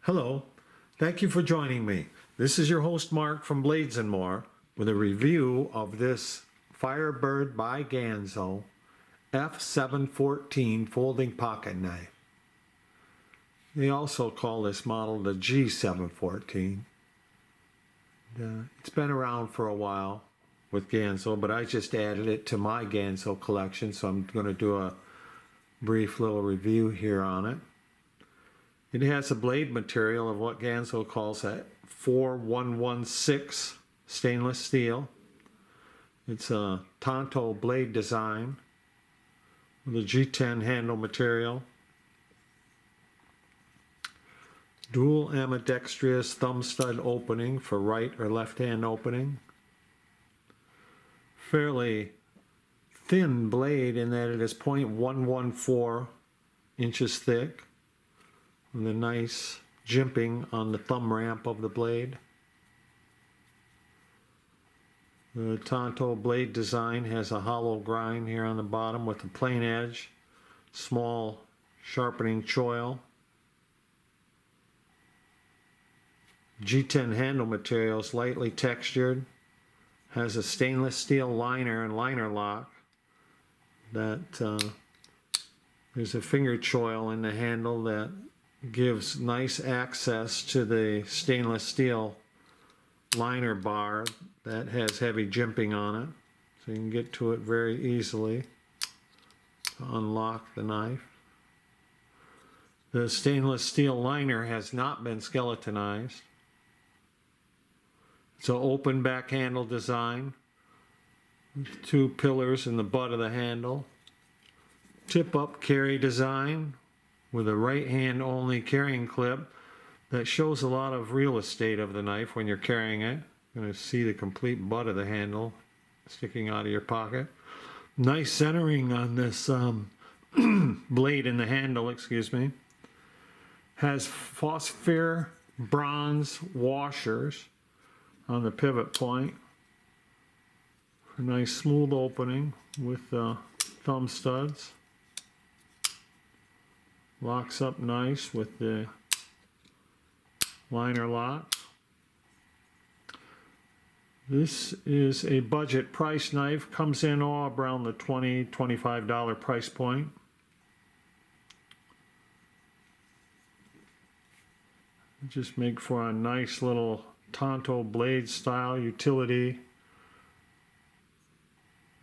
Hello, thank you for joining me. This is your host Mark from Blades & More with a review of this Firebird by Ganzo F714 folding pocket knife. They also call this model the G714. It's been around for a while with Ganzo, but I just added it to my Ganzo collection, so I'm going to do a brief little review here on it. It has a blade material of what Ganzo calls a 4116 stainless steel. It's a TANTO blade design with a G10 handle material. Dual ambidextrous thumb stud opening for right or left hand opening. Fairly thin blade in that it is 0.114 inches thick, with a nice jimping on the thumb ramp of the blade. The TANTO blade design has a hollow grind here on the bottom with a plain edge, small sharpening choil. G10 handle material is lightly textured, has a stainless steel liner and liner lock. There's a finger choil in the handle that gives nice access to the stainless steel liner bar that has heavy jimping on it, so you can get to it very easily to unlock the knife. The stainless steel liner has not been skeletonized. It's an open back handle design with two pillars in the butt of the handle. Tip up carry design with a right hand only carrying clip that shows a lot of real estate of the knife when you're carrying it. You're going to see the complete butt of the handle sticking out of your pocket. Nice centering on this blade in the handle, Has phosphor bronze washers on the pivot point. A nice smooth opening with thumb studs. Locks up nice with the liner lock. This is a budget price knife. Comes in all around the $20–25 price point. Just make for a nice little TANTO blade style utility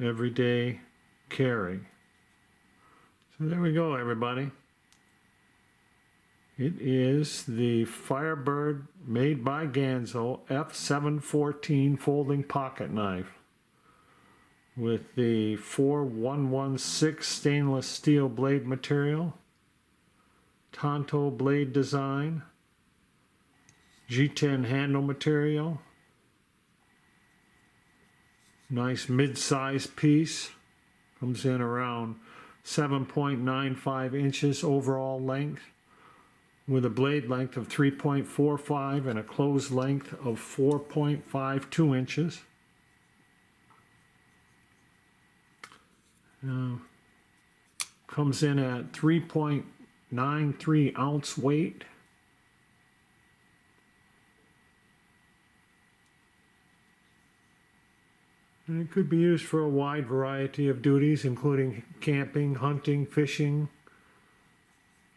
everyday carry. So there we go, everybody. It is the Firebird made by Ganzo F714 folding pocket knife with the 4116 stainless steel blade material, TANTO blade design, G10 handle material, nice mid-size piece, comes in around 7.95 inches overall length, with a blade length of 3.45 and a closed length of 4.52 inches. Comes in at 3.93 ounce weight. And it could be used for a wide variety of duties, including camping, hunting, fishing,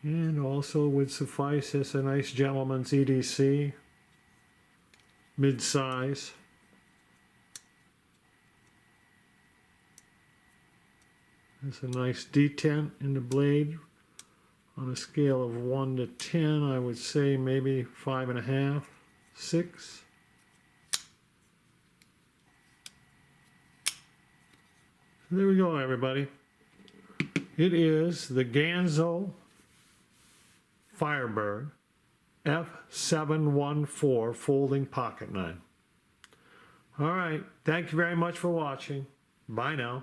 and also would suffice as a nice gentleman's EDC, mid-size. There's a nice detent in the blade. On a scale of 1 to 10, I would say maybe 5.5, 6. So there we go, everybody. It is the Ganzo Firebird F714 folding pocket knife. All right, thank you very much for watching. Bye now.